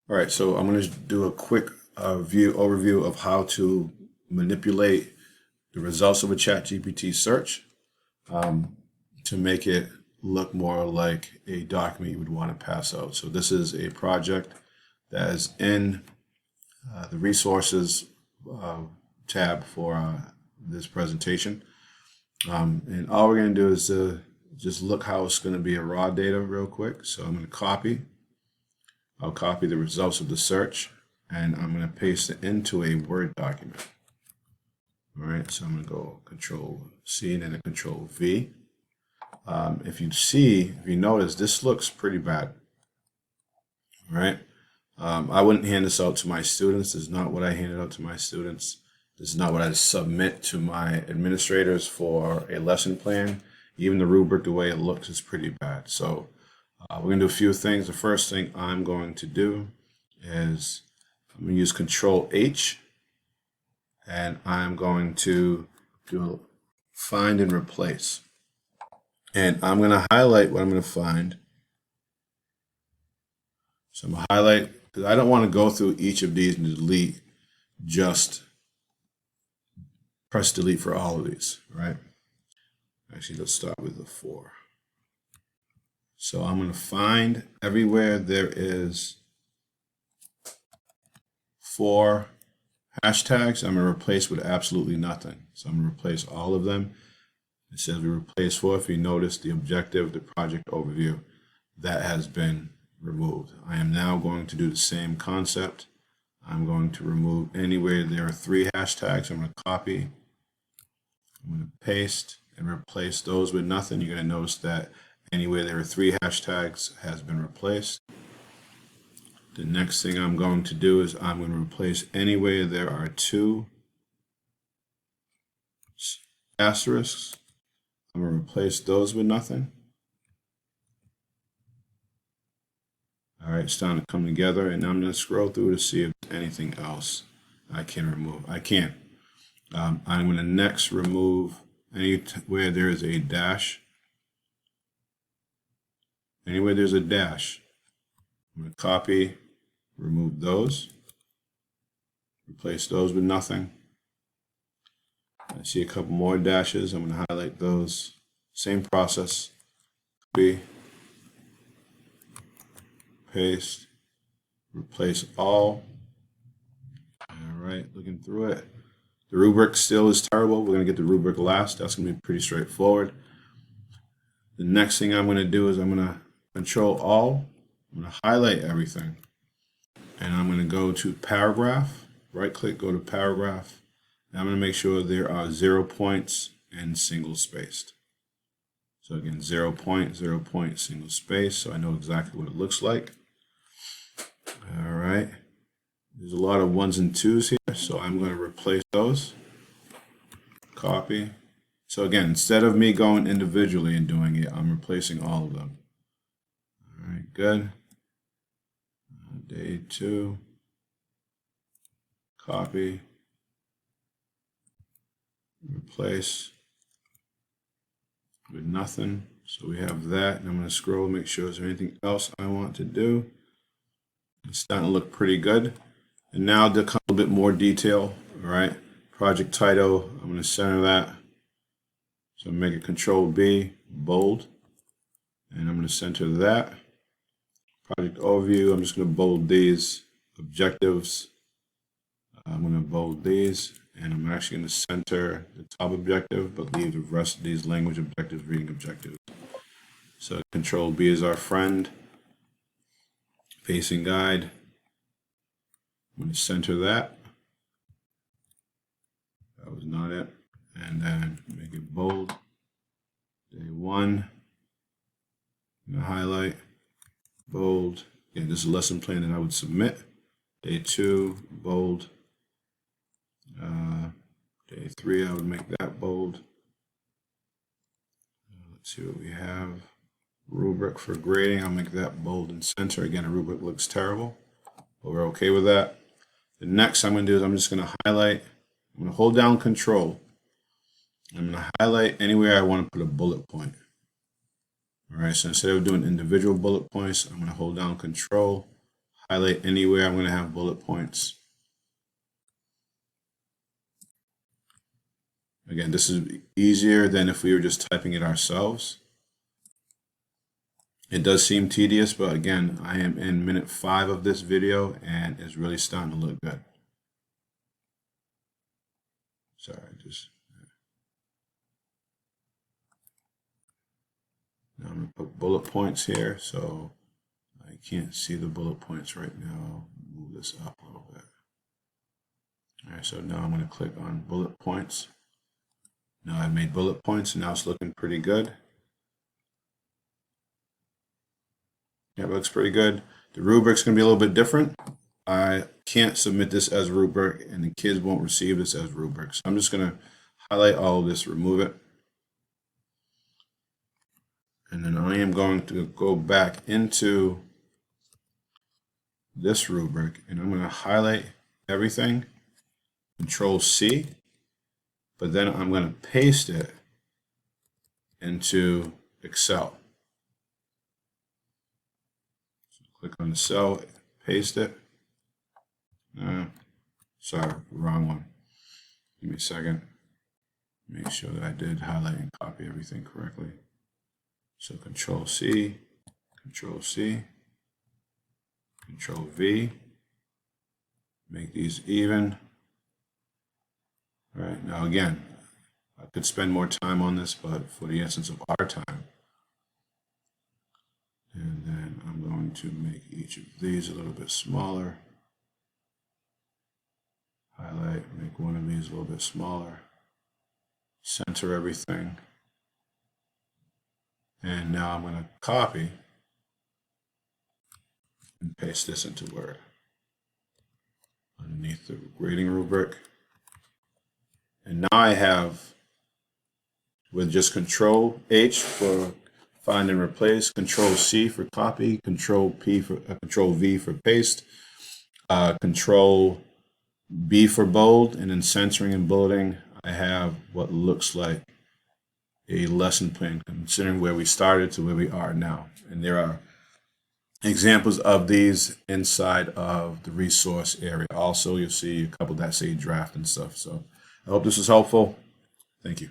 All right, so I'm going to do a quick overview of how to manipulate the results of a ChatGPT search to make it look more like a document you would want to pass out. So this is a project that is in the resources tab for this presentation. And all we're going to do is just look how it's going to be a raw data real quick. So I'm going to I'll copy the results of the search and I'm going to paste it into a Word document. All right, so I'm going to go Control C and then a Control V. If you notice, this looks pretty bad. All right, I wouldn't hand this out to my students. This is not what I handed out to my students. This is not what I submit to my administrators for a lesson plan. Even the rubric, the way it looks, is pretty bad. So we're going to do a few things. The first thing I'm going to do is I'm going to use Control H, and I'm going to do find and replace. And I'm going to highlight what I'm going to find. So I'm going to highlight, because I don't want to go through each of these and delete, just press delete for all of these, right? Actually, let's start with the 4. So I'm going to find everywhere there is 4 hashtags. I'm going to replace with absolutely nothing. So I'm going to replace all of them. It says we replace 4. If you notice the objective, the project overview, that has been removed. I am now going to do the same concept. I'm going to remove anywhere there are 3 hashtags. I'm going to copy. I'm going to paste and replace those with nothing. You're going to notice that anywhere there are 3 hashtags has been replaced. The next thing I'm going to do is I'm going to replace anywhere there are 2 asterisks. I'm going to replace those with nothing. All right, it's starting to come together, and I'm going to scroll through to see if there's anything else I can remove. I can. I'm going to next remove anywhere there is a dash. Anywhere there's a dash, I'm going to copy, remove those, replace those with nothing. I see a couple more dashes. I'm going to highlight those. Same process. Copy, paste, replace all. All right, looking through it. The rubric still is terrible. We're going to get the rubric last. That's going to be pretty straightforward. The next thing I'm going to do is I'm going to Control All. I'm going to highlight everything. And I'm going to go to Paragraph. Right click, go to Paragraph. And I'm going to make sure there are 0 points and single spaced. So again, 0 point, 0 point, single space. So I know exactly what it looks like. All right. There's a lot of 1s and 2s here, so I'm going to replace those. Copy. So again, instead of me going individually and doing it, I'm replacing all of them. All right, good. Day 2. Copy. Replace with nothing. So we have that, and I'm going to scroll, make sure there's anything else I want to do. It's starting to look pretty good. And now to come a little bit more detail, all right? Project title, I'm going to center that. So make it Control B, bold. And I'm going to center that. Project overview, I'm just going to bold these. Objectives, I'm going to bold these. And I'm actually going to center the top objective, but leave the rest of these language objectives, reading objectives. So Control B is our friend. Pacing guide. I'm going to center that. That was not it. And then make it bold. Day 1. I'm going to highlight. Bold. Again, this is a lesson plan that I would submit. Day 2, bold. Day 3, I would make that bold. Let's see what we have. Rubric for grading, I'll make that bold and center. Again, a rubric looks terrible, but we're okay with that. The next I'm going to do is I'm just going to highlight. I'm going to hold down Control. I'm going to highlight anywhere I want to put a bullet point. All right, so instead of doing individual bullet points, I'm going to hold down Control, highlight anywhere I'm going to have bullet points. Again, this is easier than if we were just typing it ourselves. It does seem tedious, but again, I am in minute 5 of this video and it's really starting to look good. Sorry, now I'm going to put bullet points here, so I can't see the bullet points right now. Move this up a little bit. All right, so now I'm going to click on bullet points. Now I've made bullet points and now it's looking pretty good. Yeah, it looks pretty good. The rubric's going to be a little bit different. I can't submit this as rubric and the kids won't receive this as rubric. So I'm just going to highlight all of this, remove it. And then I am going to go back into this rubric and I'm going to highlight everything, Control C, but then I'm going to paste it into Excel. So click on the cell, paste it. Sorry, wrong one. Give me a second. Make sure that I did highlight and copy everything correctly. So Control C, Control C, Control V. Make these even. All right, now again, I could spend more time on this, but for the essence of our time, and then I'm going to make each of these a little bit smaller. Highlight, make one of these a little bit smaller. Center everything. And now I'm going to copy and paste this into Word. Underneath the grading rubric. And now I have, with just Control H for find and replace, Control C for copy, Control V for paste, Control B for bold, and then centering and bulleting, I have what looks like a lesson plan considering where we started to where we are now. And there are examples of these inside of the resource area. Also, you'll see a couple that say draft and stuff. So I hope this was helpful. Thank you.